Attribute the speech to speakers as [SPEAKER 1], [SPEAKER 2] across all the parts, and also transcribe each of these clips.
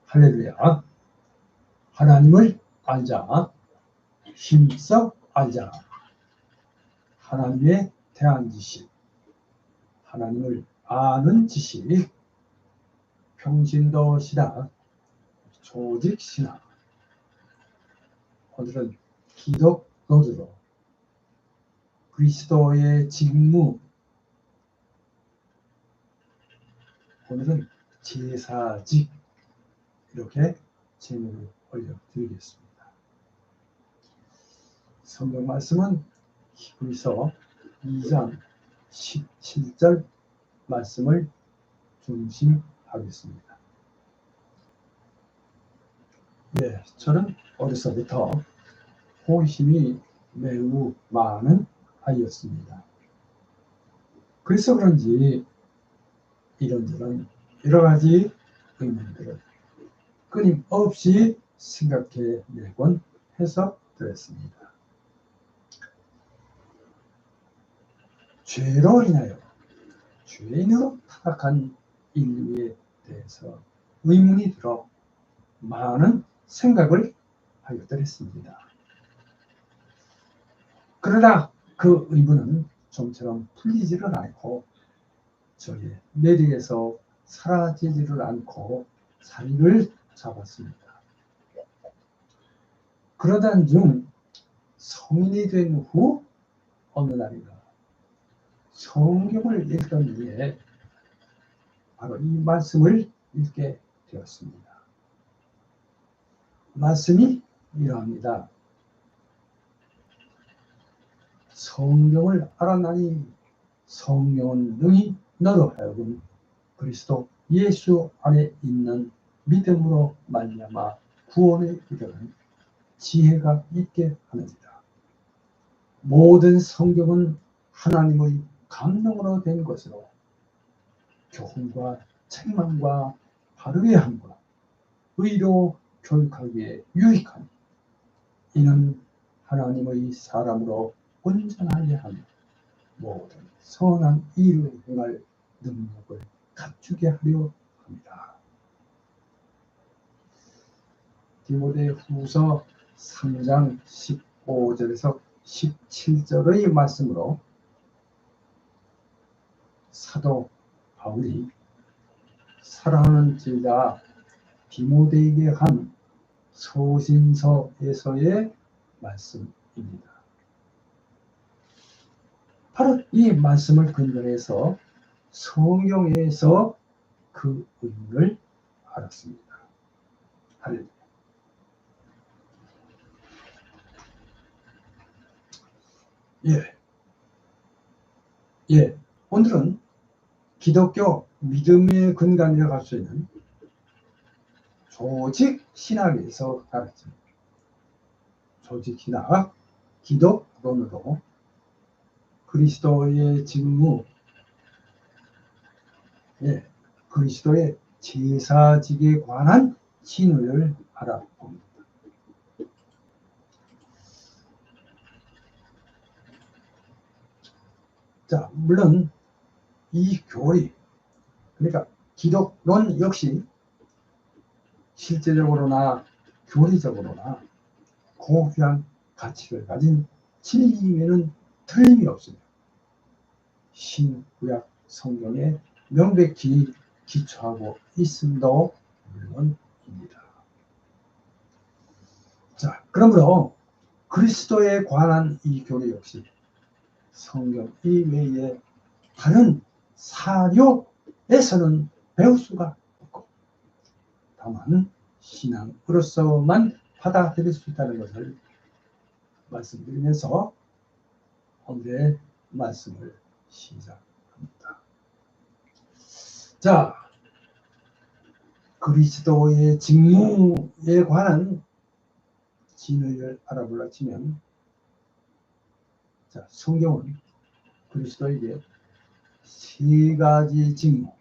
[SPEAKER 1] 할렐루야. 하나님을 알자. 힘써 알자. 하나님에 대한 지식, 하나님을 아는 지식, 평신도 신학, 조직 신학. 오늘은 기독론으로 그리스도의 직무, 오늘은 제사직, 이렇게 제목을 올려드리겠습니다. 성경 말씀은 히브리서 2장 17절 말씀을 중심하겠습니다. 네, 저는 어려서부터 호기심이 매우 많은 아이였습니다. 그래서 그런지 이런저런 여러 가지 의문들을 끊임없이 생각해 내곤 해서 그랬습니다. 죄로 인하여 죄인으로 타락한 인류에 대해서 의문이 들어 많은 생각을 하였더랬습니다. 그러나 그 의문은 좀처럼 풀리지를 않고 저의 뇌리에서 사라지지를 않고 자리를 잡았습니다. 그러던 중 성인이 된 후 어느 날인가 성경을 읽던 이에 바로 이 말씀을 읽게 되었습니다. 말씀이 이러합니다. 성경을 알아나니 성령은 능히 너로 하여금 그리스도 예수 안에 있는 믿음으로 말미암아 구원에 이르는 지혜가 있게 하느니라. 모든 성경은 하나님의 감동으로 된 것으로 교훈과 책망과 바르게 함과 의로 교육하기에 유익하니 이는 하나님의 사람으로 온전하게 하며 모든 선한 일을 행할 능력을 갖추게 하려 합니다. 디모데후서 3장 15절에서 17절의 말씀으로 사도 바울이 사랑하는 제자 디모데에게 한 서신서에서의 말씀입니다. 바로 이 말씀을 근거해서 성경에서 그 의미를 알았습니다. 할렐루야. 오늘은 기독교 믿음의 근간이라고 할 수 있는 조직 신학에서 알았습니다. 조직 신학, 기독론으로 그리스도의 직무, 그리스도의 제사직에 관한 진리를 알아봅니다. 자, 물론 이 교리, 그러니까 기독론 역시 실제적으로나 교리적으로나 고귀한 가치를 가진 진리임에는 틀림이 없습니다. 신구약 성경에 명백히 기초하고 있음도 물론입니다. 자, 그러므로 그리스도에 관한 이 교리 역시 성경 이외에 다른 사료에서는 배울 수가 없고 다만 신앙으로서만 받아들일 수 있다는 것을 말씀드리면서 오늘의 말씀을 시작합니다. 자, 그리스도의 직무에 관한 진리를 알아보려 치면, 자, 성경은 그리스도에게 세 가지 직무,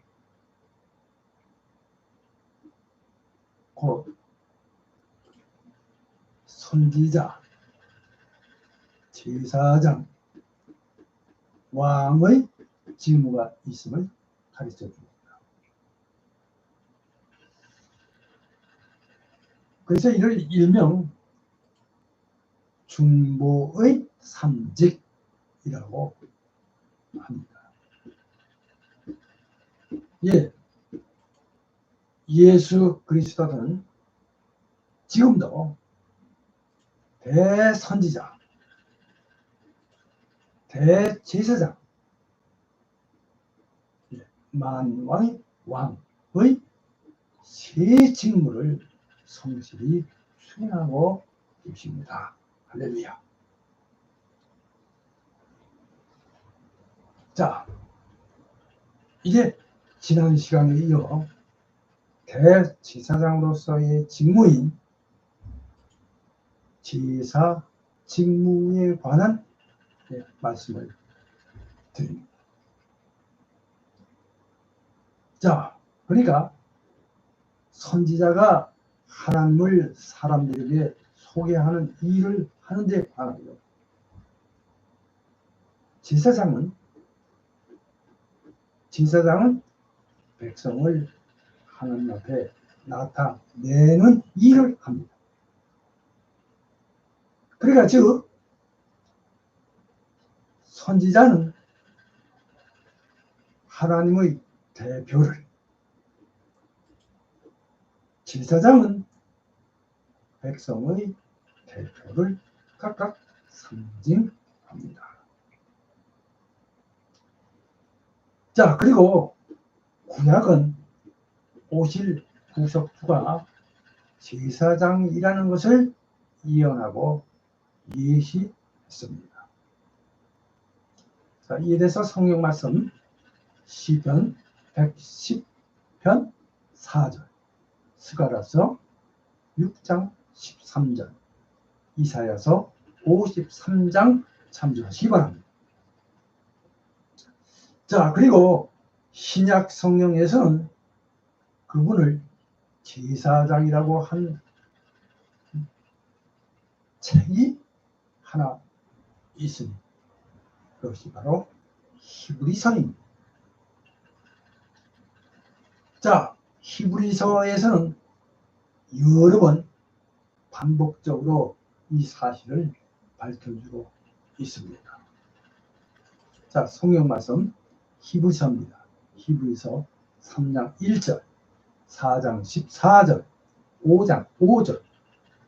[SPEAKER 1] 곧 선지자, 제사장, 왕의 직무가 있음을 가르쳐 줍니다. 그래서 이를 일명 중보의 삼직이라고 합니다. 예, 예수 그리스도는 지금도 대선지자, 대제사장, 만왕의 왕의 세 직무를 성실히 수행하고 계십니다. 할렐루야. 자, 이제 지난 시간에 이어 대제사장으로서의 직무인 제사 직무에 관한 말씀을 드립니다. 자, 그러니까 선지자가 하나님을 사람들에게 소개하는 일을 하는데 관하여 제사장은 백성을 하나님 앞에 나타내는 일을 합니다. 그러니까 즉 선지자는 하나님의 대표를, 제사장은 백성의 대표를 각각 상징합니다. 자, 그리고 구약은 오실 구속주가 제사장이라는 것을 예언하고 예시했습니다. 자, 이에 대해서 성경 말씀 시편 110편 4절, 스가랴서 6장 13절, 이사야서 53장 참조하시기 바랍니다. 자, 그리고 신약 성경에서는 그분을 제사장이라고 한 책이 하나 있습니다. 그것이 바로 히브리서입니다. 자, 히브리서에서는 여러 번 반복적으로 이 사실을 밝혀주고 있습니다. 자, 성경 말씀 히브리서입니다. 히브리서 3장 1절, 4장 14절, 5장 5절,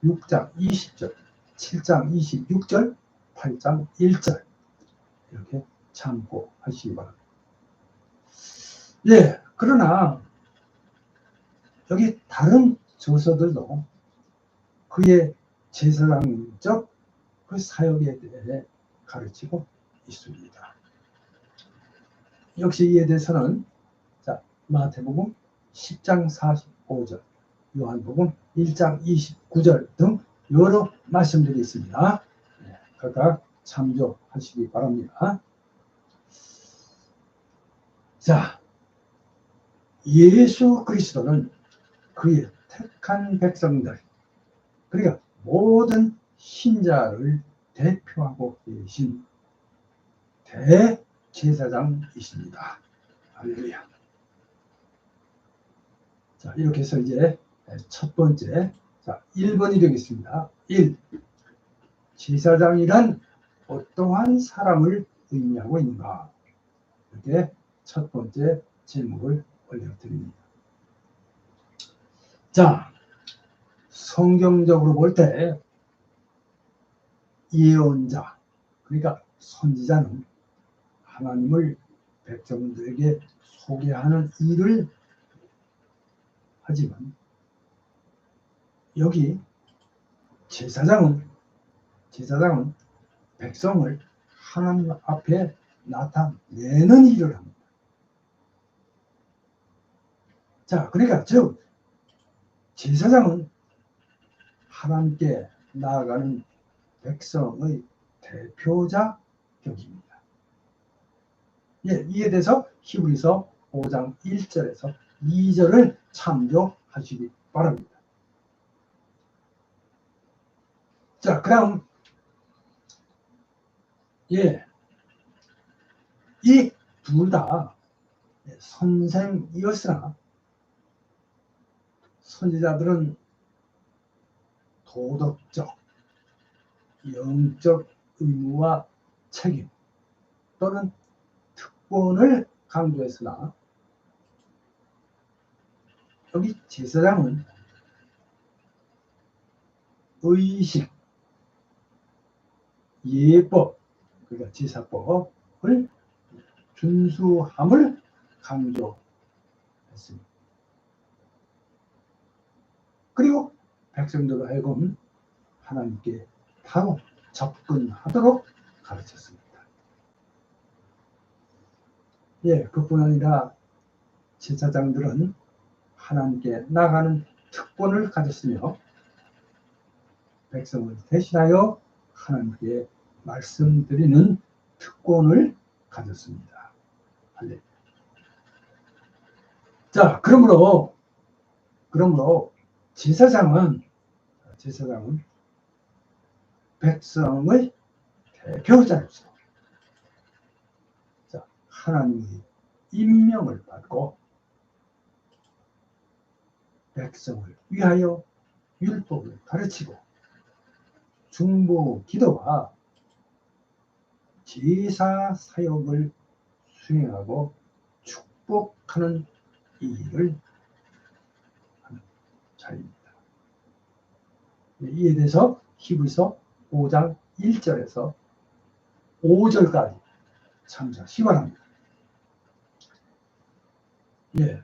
[SPEAKER 1] 6장 20절, 7장 26절, 8장 1절 이렇게 참고하시기 바랍니다. 예, 그러나 여기 다른 저서들도 그의 제사장적 그 사역에 대해 가르치고 있습니다. 역시 이에 대해서는 자, 마태복음 10장 45절, 요한복음 1장 29절 등 여러 말씀들이 있습니다. 각각 참조하시기 바랍니다. 자, 예수 그리스도는 그의 택한 백성들, 그러니까 모든 신자를 대표하고 계신 대제사장이십니다. 할렐루야. 자, 이렇게 해서 이제 첫 번째, 자, 1번이 되겠습니다. 1. 제사장이란 어떠한 사람을 의미하고 있는가? 이렇게 첫 번째 질문을 올려드립니다. 자, 성경적으로 볼 때 예언자, 그러니까 선지자는 하나님을 백성들에게 소개하는 일을 하지만 여기 제사장은 백성을 하나님 앞에 나타내는 일을 합니다. 자, 그러니까 즉 제사장은 하나님께 나아가는 백성의 대표자 격입니다. 예, 이에 대해서 히브리서 5장 1절에서 2절을 참조하시기 바랍니다. 자, 그럼 예, 이 둘 다 선생이었으나 선지자들은 도덕적, 영적 의무와 책임 또는 특권을 강조했으나 여기 제사장은 의식, 예법, 그러니까 제사법을 준수함을 강조했습니다. 그리고 백성들로 하여금 하나님께 바로 접근하도록 가르쳤습니다. 예, 그뿐 아니라 제사장들은 하나님께 나가는 특권을 가졌으며 백성을 대신하여 하나님께 말씀드리는 특권을 가졌습니다. 할렐루야. 자, 그러므로 제사장은 백성의 대표자로서 하나님의 임명을 받고 백성을 위하여 율법을 가르치고 중보 기도와 제사 사역을 수행하고 축복하는 일을 하는 자입니다. 이에 대해서 히브리서 5장 1절에서 5절까지 참조하시기 바랍니다. 예.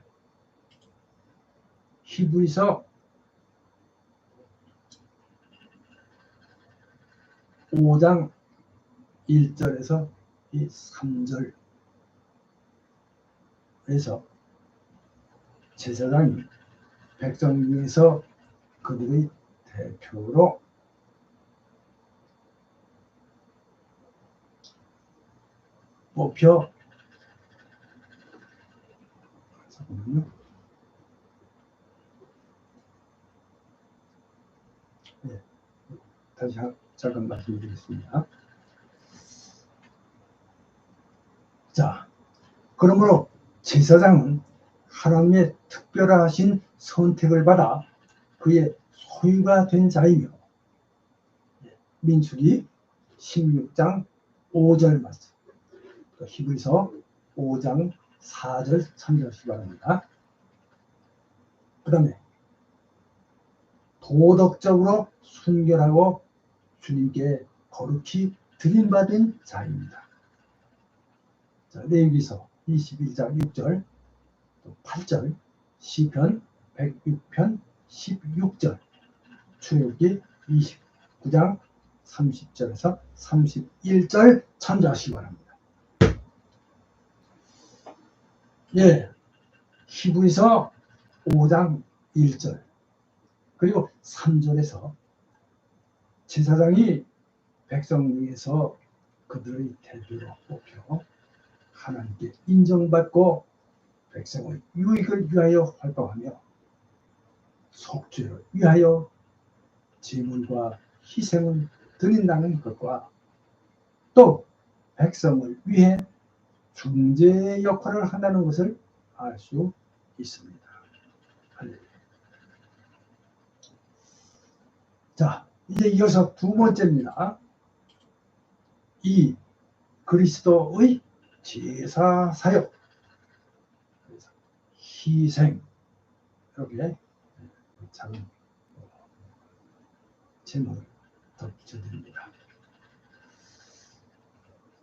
[SPEAKER 1] 히브리서 5장 1절에서 이 3절에서 제사장이 백성 중에서 그들의 대표로 뽑혀 잠깐만요. 네. 다시 잠깐 말씀드리겠습니다. 자, 그러므로 제사장은 하나님의 특별하신 선택을 받아 그의 소유가 된 자이며 민수기 16장 5절 말씀, 히브리서 5장 4절 참조하시기 바랍니다. 그 다음에 도덕적으로 순결하고 주님께 거룩히 드림받은 자입니다. 자, 레위기서 21장 6절, 8절, 시편 106편 16절, 출애굽기 29장 30절에서 31절 참조하시기 바랍니다. 예, 히브리서 5장 1절 그리고 3절에서 제사장이 백성 중에서 그들의 대표로 뽑혀 하나님께 인정받고 백성의 유익을 위하여 활동하며 속죄를 위하여 제물과 희생을 드린다는 것과 또 백성을 위해 중재 역할을 한다는 것을 알 수 있습니다. 자, 이제 이어서 두 번째입니다. 이 그리스도의 제사 사역, 희생, 이렇게 작은 제목을 덧붙여드립니다.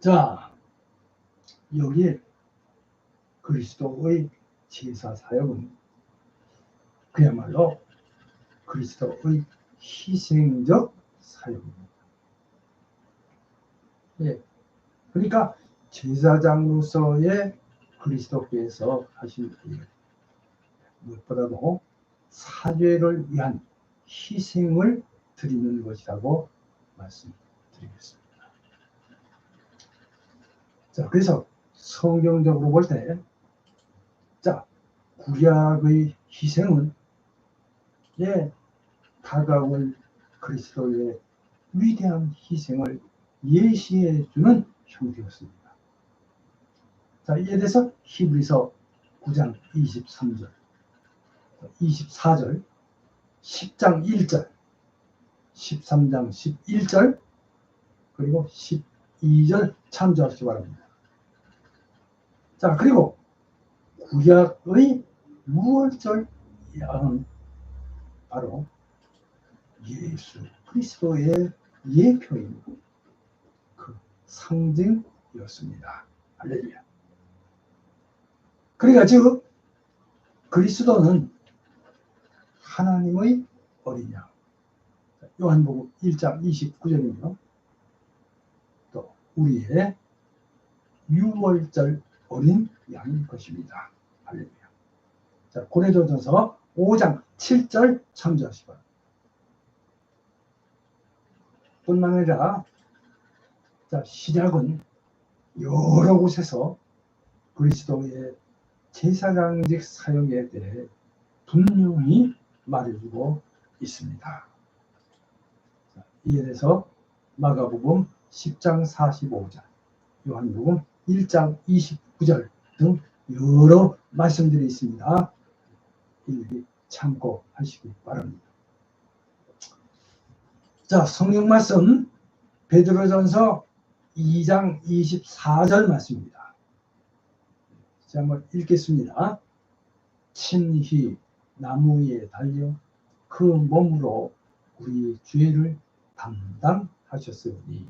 [SPEAKER 1] 자, 여기 그리스도의 제사 사역은 그야말로 그리스도의 희생적 사역입니다. 예, 그러니까 제사장으로서의 그리스도께서 하신 일, 무엇보다도 사죄를 위한 희생을 드리는 것이라고 말씀드리겠습니다. 자, 그래서 성경적으로 볼 때, 자, 구약의 희생은 다가올 그리스도의 위대한 희생을 예시해 주는 형태였습니다. 자, 이에 대해서 히브리서 9장 23절, 24절, 10장 1절, 13장 11절 그리고 12절 참조하시기 바랍니다. 자, 그리고 구약의 6월절 양은 바로 예수 그리스도의 예표인 그 상징이었습니다. 할렐루야. 그러니까 즉 그리스도는 하나님의 어린 양. 요한복음 1장 29절이며 또 우리의 6월절 어린 양일 것입니다. 할렐루야. 자, 고린도전서 5장 7절 참조하시기 바랍니다. 뿐만 아니라 자, 시작은 여러 곳에서 그리스도의 제사장직 사역에 대해 분명히 말해주고 있습니다. 자, 이에 대해서 마가복음 10장 45절, 요한복음 1장 29절 등 여러 말씀들이 있습니다. 일일이 참고하시기 바랍니다. 자, 성경 말씀 베드로전서 2장 24절 말씀입니다. 자, 한번 읽겠습니다. 친히 나무 위에 달려 그 몸으로 우리 죄를 담당하셨으니.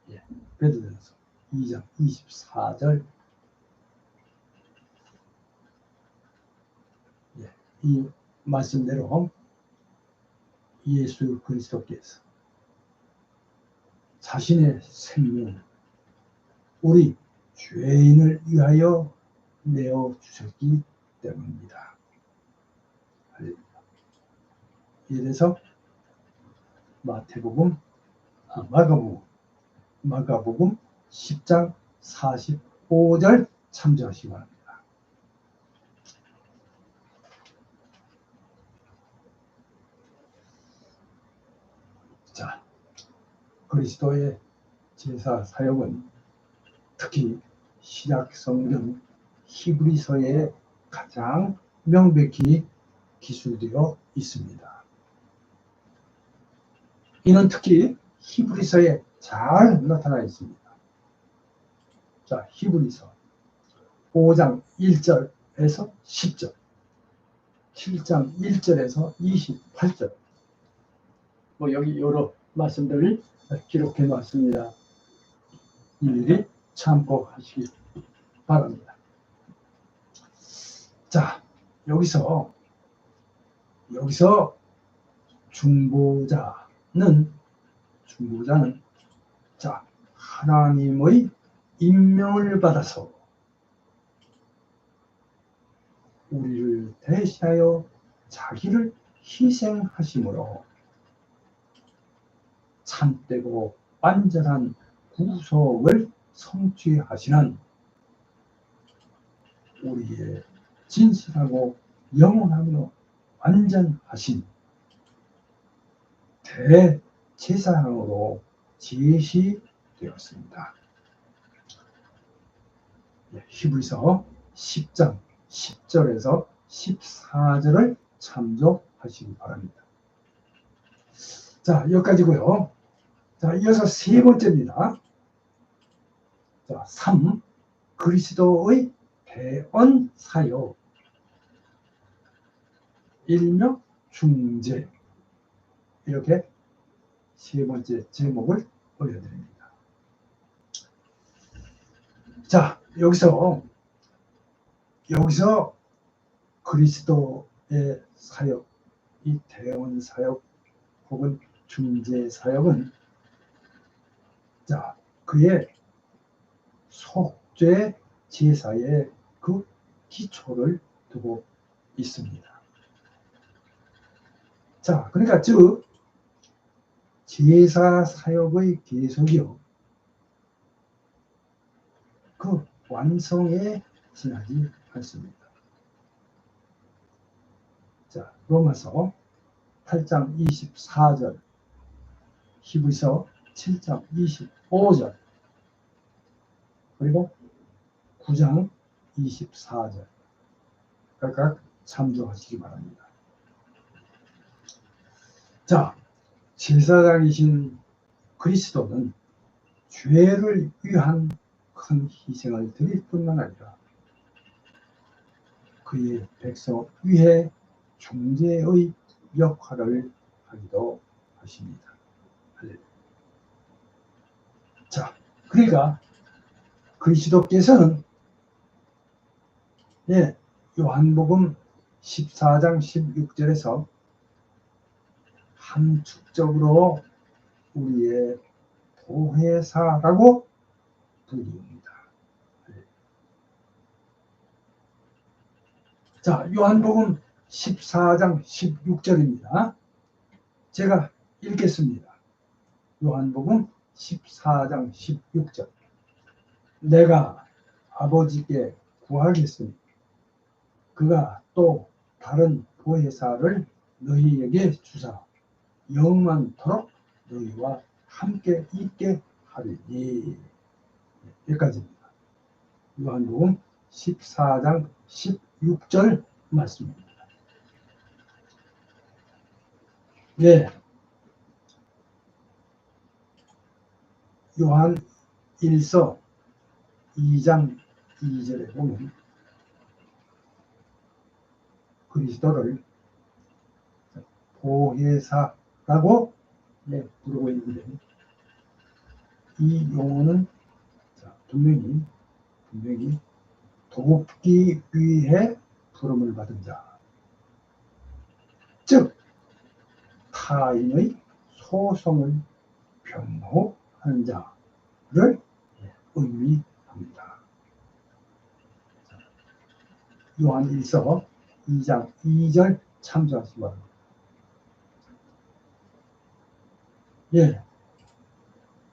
[SPEAKER 1] 예, 베드로전서 2장 24절. 예, 이 말씀대로 예수 그리스도께서 자신의 생명을 우리 죄인을 위하여 내어주셨기 때문입니다. 이에 대해서 마가복음 10장 45절 참조하시기 바랍니다. 자, 그리스도의 제사 사역은 특히 신약 성경 히브리서에 가장 명백히 기술되어 있습니다. 이는 특히 히브리서에 잘 나타나 있습니다. 자, 히브리서 5장 1절에서 10절, 7장 1절에서 28절, 여기 여러 말씀들을 기록해 놨습니다. 일일이 참고하시기 바랍니다. 자, 여기서 중보자는 자, 하나님의 임명을 받아서 우리를 대신하여 자기를 희생하심으로 참되고 완전한 구속을 성취하시는 우리의 진실하고 영원하며 완전하신 대제사장으로 제시되었습니다. 히브리서 10장 10절에서 14절을 참조하시기 바랍니다. 자, 여기까지고요. 자, 이어서 세 번째입니다. 자, 3. 그리스도의 대언 사역, 일명 중재. 이렇게 세 번째 제목을 올려드립니다. 자, 여기서 그리스도의 사역, 이 대언 사역 혹은 중재 사역은 자, 그의 속죄 제사의 그 기초를 두고 있습니다. 자, 그러니까 즉 제사 사역의 계속이요, 그 완성에 지나지 않습니다. 자, 로마서 8장 24절, 히브리서 7장 25절, 그리고 9장 24절 각각 참조하시기 바랍니다. 자, 제사장이신 그리스도는 죄를 위한 큰 희생을 드릴 뿐만 아니라 그의 백성 위에 중재의 역할을 하기도 하십니다. 자, 그러니까 그리스도께서는 요한복음 14장 16절에서 함축적으로 우리의 보혜사라고 불립니다. 자, 요한복음 14장 16절입니다. 제가 읽겠습니다. 요한복음 14장 16절. 내가 아버지께 구하겠으니 그가 또 다른 보혜사를 너희에게 주사 영원토록 너희와 함께 있게 하리니. 여기까지입니다. 요한복음 14장 16절 말씀입니다. 요한 1서 2장 2절에 보면 그리스도를 보혜사라고 부르고 있는데, 이 용어는 분명히 돕기 위해 부름을 받은 자, 즉 타인의 소송을 변호하는 자를 의미합니다. 요한 1서 2장 2절 참조하시기 바랍니다.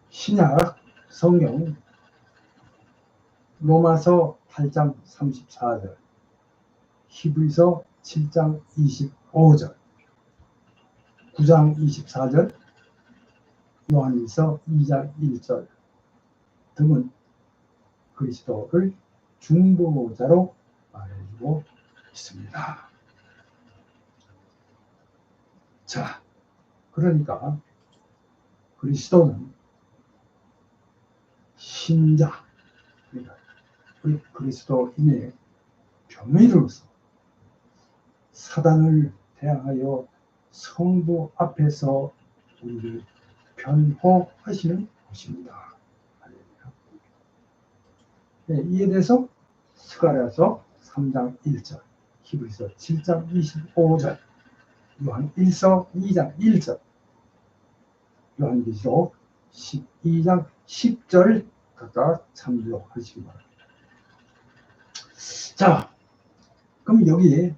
[SPEAKER 1] 신약 성경 로마서 8장 34절, 히브리서 7장 25절, 9장 24절, 요한일서 2장 1절 등은 그리스도를 중보자로 말해주고 있습니다. 자, 그러니까 그리스도는 신자, 그러니까 그리스도인의 병의로서 사단을 대항하여 성부 앞에서 우리를 변호하시는 것입니다. 이에 대해서 스가랴서 3장 1절, 히브리서 7장 25절, 요한 1서 2장 1절, 요한계시록 12장 10절 각각 참조하시기 바랍니다. 자, 그럼 여기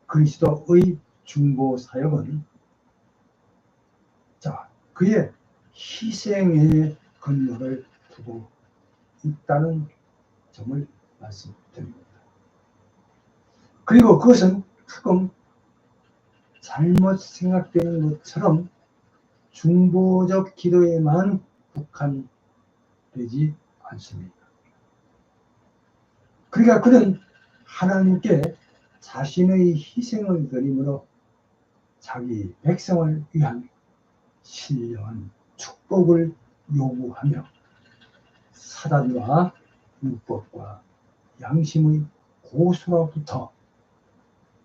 [SPEAKER 1] 그리스도의 중보 사역은 그의 희생의 근거를 두고 있다는 점을 말씀드립니다. 그리고 그것은 가끔 잘못 생각되는 것처럼 중보적 기도에만 국한되지 않습니다. 그러니까 그는 하나님께 자신의 희생을 드림으로 자기 백성을 위한 신령한 축복을 요구하며 사단과 율법과 양심의 고수로부터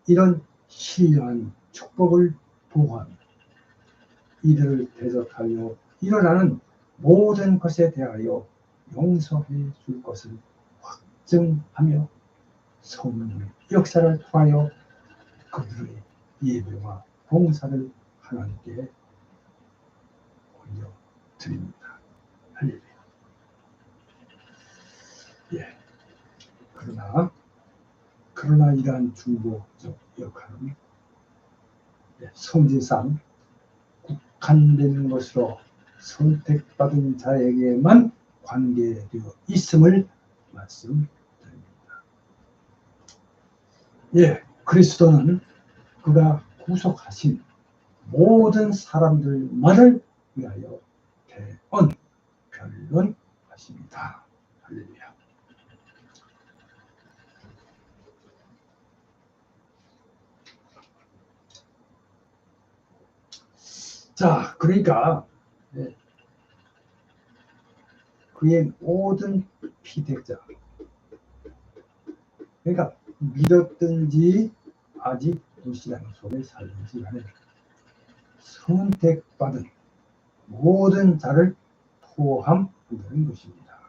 [SPEAKER 1] 이런 신령한 축복을 보호하며 이들을 대적하여 일어나는 모든 것에 대하여 용서해 줄 것을 확증하며 성령의 역사를 통하여 그들의 예배와 봉사를 하나님께 올려드립니다. 할렐루야. 그러나 이러한 중보적 역할은 성질상 국한된 것으로 선택받은 자에게만 관계되어 있음을 말씀드립니다. 그리스도는 그가 구속하신 모든 사람들만을 위하여 대언 변론하십니다. 할렐루야. 자, 그러니까 그의 모든 피택자, 그러니까 믿었든지 아직 무신앙 속에 살든지 간에 선택받은 모든 자를 포함한다는 것입니다.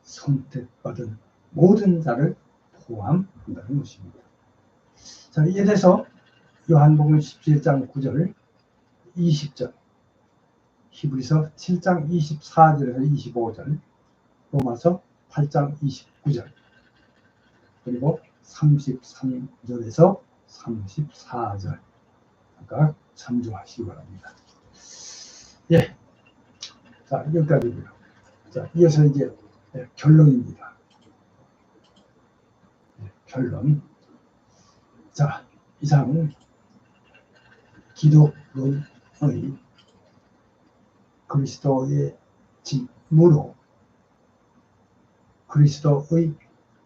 [SPEAKER 1] 선택받은 모든 자를 포함한다는 것입니다. 자, 이에 대해서 요한복음 17장 9절, 20절, 히브리서 7장 24절에서 25절, 로마서 8장 29절, 그리고 33절에서 34절 각각 참조하시기 바랍니다. 예, 자, 여기까지고요. 자, 이어서 이제 결론입니다. 결론. 자, 이상 기독론의 그리스도의 직무로 그리스도의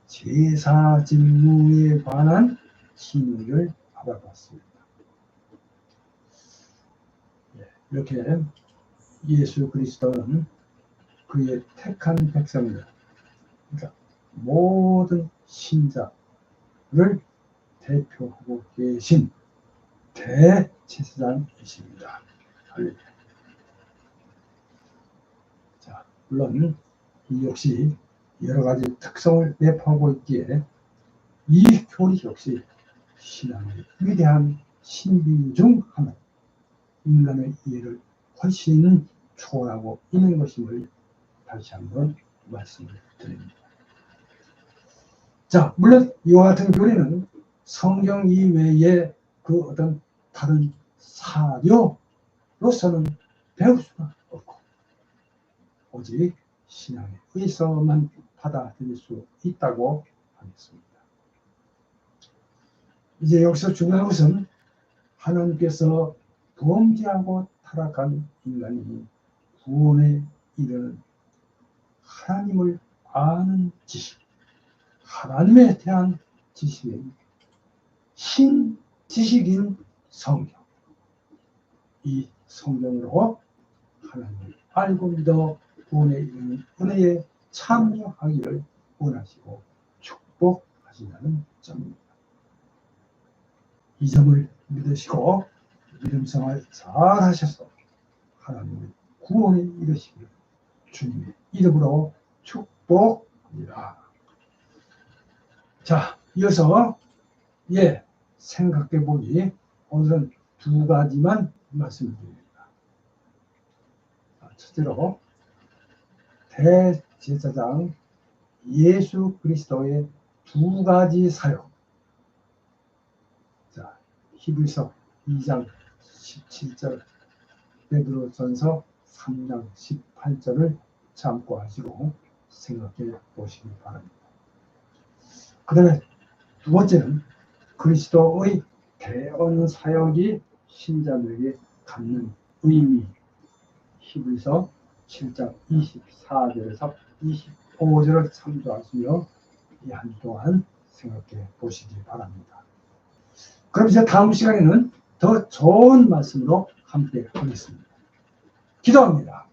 [SPEAKER 1] 제사 직무에 관한 진리를 알아봤습니다. 이렇게 예수 그리스도는 그의 택한 백성들, 그러니까 모든 신자를 대표하고 계신 대제사장이십니다. 자, 물론 이 역시 여러 가지 특성을 내포하고 있기에 이 교리 역시 신앙의 위대한 신비 중 하나, 인간의 이해를 훨씬 초월하고 있는 것임을 다시 한번 말씀을 드립니다. 자, 물론 이와 같은 교리는 성경 이외에 그 어떤 다른 사료로서는 배울 수가 없고 오직 신앙에 의해서만 받아들일 수 있다고 하겠습니다. 이제 여기서 중요한 것은 하나님께서 범죄하고 타락한 인간이 구원에 이르는 하나님을 아는 지식, 하나님에 대한 지식인 신지식인 성경, 이 성경으로 하나님을 알고 믿어 구원에 이르는 은혜에 참여하기를 원하시고 축복하신다는 점입니다. 이 점을 믿으시고 믿음생활 잘 하셔서 하나님의 구원에 이르시기를 주님의 이름으로 축복합니다. 자, 이어서 생각해 보니 오늘은 두 가지만 말씀드립니다. 첫째로 대제사장 예수 그리스도의 두 가지 사역. 자, 히브리서 2장 17절, 베드로전서 3장 18절을 참고하시고 생각해 보시기 바랍니다. 그 다음에 두 번째는 그리스도의 대언 사역이 신자들에게 갖는 의미, 히브리서 7장 24절에서 25절을 참조하시며 이 한 동안 생각해 보시기 바랍니다. 그럼 이제 다음 시간에는 더 좋은 말씀으로 함께 하겠습니다. 기도합니다.